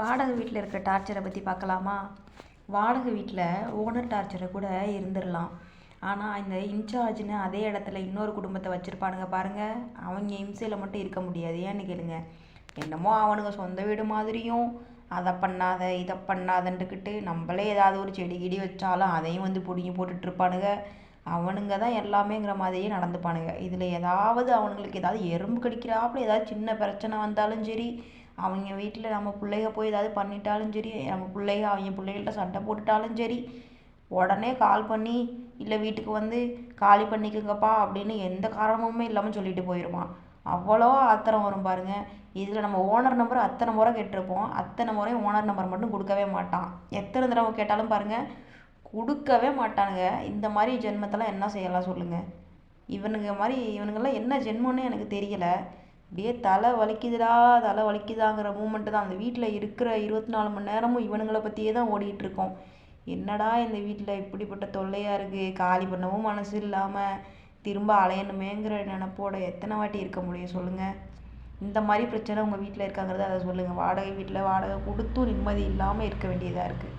வாடகை வீட்டில் இருக்கிற டார்ச்சரை பற்றி பார்க்கலாமா? வாடகை வீட்டில் ஓனர் டார்ச்சரை கூட இருந்துடலாம். ஆனால் இந்த இன்சார்ஜ்னு அதே இடத்துல இன்னொரு குடும்பத்தை வச்சுருப்பானுங்க பாருங்கள், அவங்க இம்சையில் மட்டும் இருக்க முடியாது. ஏன்னு கேளுங்க, என்னமோ அவனுங்க சொந்த வீடு மாதிரியும் அதை பண்ணாத இதை பண்ணாதன்ட்டுக்கிட்டு நம்மளே ஏதாவது ஒரு செடி கிடி வச்சாலும் அதையும் வந்து பிடுங்கி போட்டுட்ருப்பானுங்க. அவனுங்க தான் எல்லாமேங்கிற மாதிரியே நடந்துப்பானுங்க. இதில் ஏதாவது அவனுங்களுக்கு ஏதாவது எறும்பு கடிக்கிறாப்புல ஏதாவது சின்ன பிரச்சனை வந்தாலும் சரி, அவங்க வீட்டில் நம்ம பிள்ளைக போய் ஏதாவது பண்ணிட்டாலும் சரி, நம்ம பிள்ளைக அவங்க பிள்ளைகள்கிட்ட சண்டை போட்டுட்டாலும் சரி, உடனே கால் பண்ணி இல்லை வீட்டுக்கு வந்து காலி பண்ணிக்கோங்கப்பா அப்படின்னு எந்த காரணமுமே இல்லாமல் சொல்லிட்டு போயிடுவான். அவ்வளோ ஆத்திரம் வரும் பாருங்கள். இதில் நம்ம ஓனர் நம்பர் அத்தனை முறை கேட்டிருப்போம், அத்தனை முறையும் ஓனர் நம்பர் மட்டும் கொடுக்கவே மாட்டான். எத்தனை தடவை கேட்டாலும் பாருங்கள் கொடுக்கவே மாட்டானுங்க. இந்த மாதிரி ஜென்மத்தெல்லாம் என்ன செய்யலாம் சொல்லுங்கள்? இவனுங்கெல்லாம் என்ன ஜென்மம்னு எனக்கு தெரியலை. அப்படியே தலை வலிக்குதாங்கிற மூமெண்ட்டு தான். அந்த வீட்டில் இருக்கிற 24 மணி நேரமும் இவனுங்களை பற்றியே தான் ஓடிட்டுருக்கோம். என்னடா இந்த வீட்டில் இப்படிப்பட்ட தொல்லையாக இருக்குது, காலி பண்ணவும் மனசு இல்லாமல் திரும்ப அலையணுமேங்கிற நினப்போட எத்தனை வாட்டி இருக்க முடியும் சொல்லுங்கள்? இந்த மாதிரி பிரச்சனை உங்கள் வீட்டில் இருக்காங்கிறத அதை சொல்லுங்கள். வாடகை வீட்டில் வாடகை கொடுத்தும் நிம்மதி இல்லாமல் இருக்க வேண்டியதாக இருக்குது.